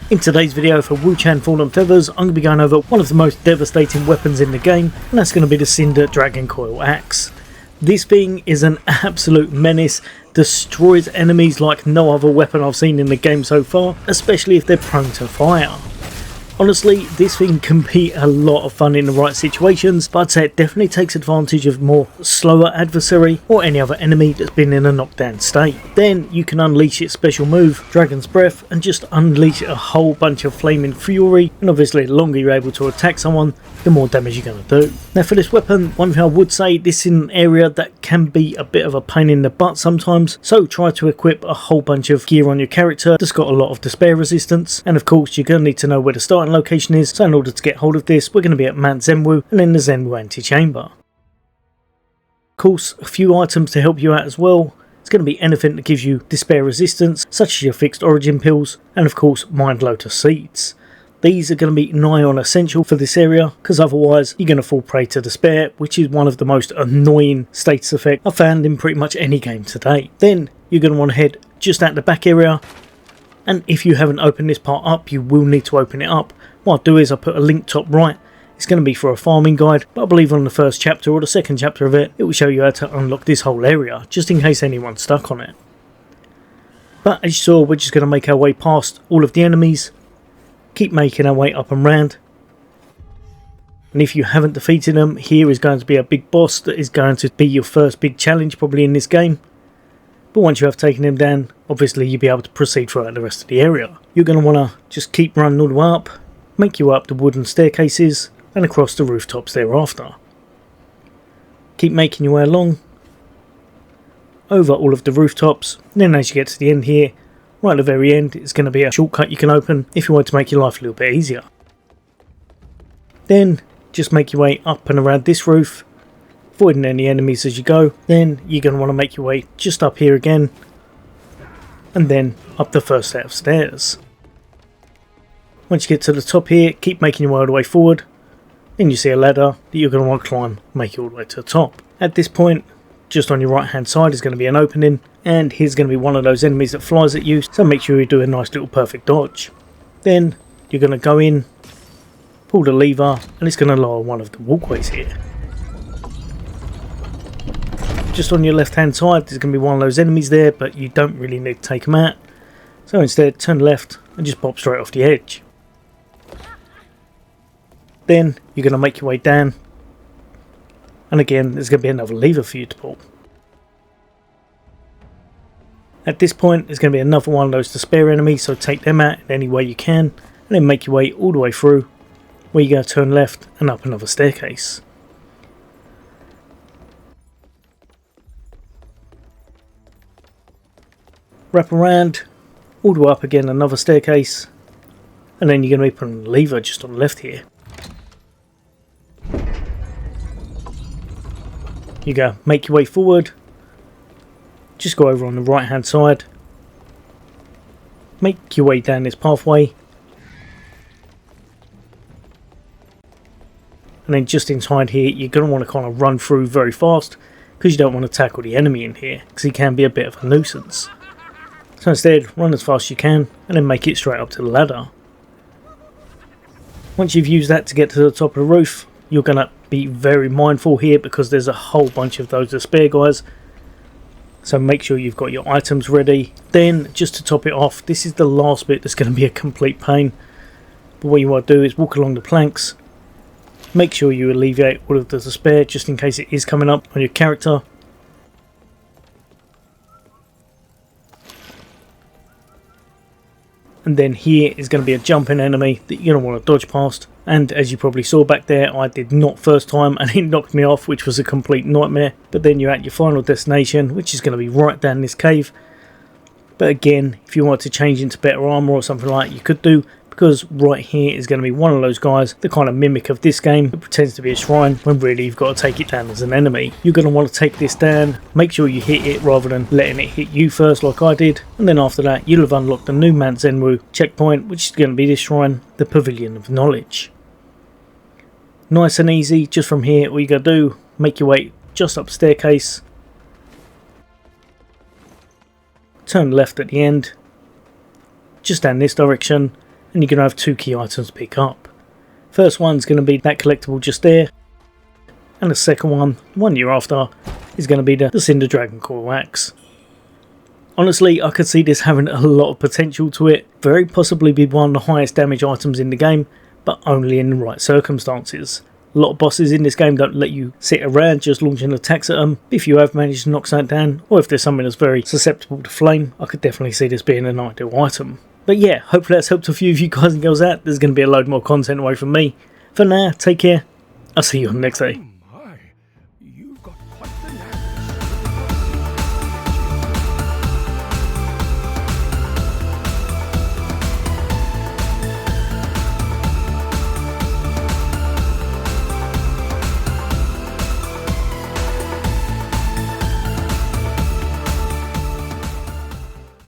In today's video for Wuchang Fallen Feathers, I'm going to be going over one of the most devastating weapons in the game, and that's going to be the Cinder Dragoncoil axe. This thing is an absolute menace, destroys enemies like no other weapon I've seen in the game so far, especially if they're prone to fire. Honestly, this thing can be a lot of fun in the right situations, but I'd say it definitely takes advantage of more slower adversary or any other enemy that's been in a knockdown state. Then you can unleash its special move, Dragon's Breath, and just unleash a whole bunch of flaming fury, and obviously the longer you're able to attack someone, the more damage you're going to do. Now for this weapon, one thing I would say, this is an area that can be a bit of a pain in the butt sometimes, so try to equip a whole bunch of gear on your character that's got a lot of despair resistance, and of course you're going to need to know where the starting location is, so in order to get hold of this we're going to be at Mount Zenwu and in the Zenwu antechamber. Of course, a few items to help you out as well. It's going to be anything that gives you despair resistance, such as your fixed origin pills, and of course Mind Lotus seeds. These are going to be nigh on essential for this area, because otherwise you're going to fall prey to despair, which is one of the most annoying status effects I've found in pretty much any game to date. Then you're going to want to head just out the back area, and if you haven't opened this part up, you will need to open it up. What I'll do is I'll put a link top right. It's going to be for a farming guide, but I believe on the first chapter or the second chapter of it, it will show you how to unlock this whole area, just in case anyone's stuck on it. But as you saw, we're just going to make our way past all of the enemies, keep making our way up and round. And if you haven't defeated them, here is going to be a big boss that is going to be your first big challenge probably in this game. But once you have taken him down, obviously you'll be able to proceed throughout the rest of the area. You're going to want to just keep running all the way up, make your way up the wooden staircases and across the rooftops thereafter. Keep making your way along, over all of the rooftops, and then as you get to the end here, right at the very end, it's going to be a shortcut you can open if you want to make your life a little bit easier. Then just make your way up and around this roof, avoiding any enemies as you go. Then you're going to want to make your way just up here again, and then up the first set of stairs. Once you get to the top here, keep making your way all the way forward. Then you see a ladder that you're going to want to climb, make it all the way to the top. At this point, just on your right hand side is going to be an opening, and here's going to be one of those enemies that flies at you, so make sure you do a nice little perfect dodge. Then you're going to go in, pull the lever, and it's going to lower one of the walkways here. Just on your left hand side there's going to be one of those enemies there, but you don't really need to take them out, so instead turn left and just pop straight off the edge. Then you're going to make your way down, and again there's going to be another lever for you to pull. At this point there's going to be another one of those despair enemies, so take them out in any way you can, and then make your way all the way through, where you're going to turn left and up another staircase. Wrap around, all the way up again another staircase, and then you're going to be putting the lever just on the left here. You go, make your way forward, just go over on the right hand side, make your way down this pathway, and then just inside here you're going to want to kind of run through very fast, because you don't want to tackle the enemy in here, because he can be a bit of a nuisance. So instead, run as fast as you can, and then make it straight up to the ladder. Once you've used that to get to the top of the roof, you're going to be very mindful here, because there's a whole bunch of those despair guys, so make sure you've got your items ready. Then just to top it off, this is the last bit that's going to be a complete pain, but what you want to do is walk along the planks, make sure you alleviate all of the despair just in case it is coming up on your character. And then here is going to be a jumping enemy that you're going to want to dodge past. And as you probably saw back there, I did not first time and it knocked me off, which was a complete nightmare. But then you're at your final destination, which is going to be right down this cave. But again, if you want to change into better armor or something like that, you could do, because right here is going to be one of those guys, the kind of mimic of this game, that pretends to be a shrine when really you've got to take it down as an enemy. You're going to want to take this down, make sure you hit it rather than letting it hit you first like I did, and then after that you'll have unlocked the new Mount Zenwu checkpoint, which is going to be this shrine, the Pavilion of Knowledge. Nice and easy, just from here all you got to do, make your way just up the staircase, turn left at the end, just down this direction, and you're going to have 2 key items to pick up. First one's going to be that collectible just there, and the second one you're after, is going to be the Cinder Dragoncoil axe. Honestly, I could see this having a lot of potential to it, very possibly be one of the highest damage items in the game, but only in the right circumstances. A lot of bosses in this game don't let you sit around just launching attacks at them. If you have managed to knock something down, or if there's something that's very susceptible to flame, I could definitely see this being an ideal item. But yeah, hopefully that's helped a few of you guys and girls out. There's going to be a load more content away from me. For now, take care. I'll see you on the next day.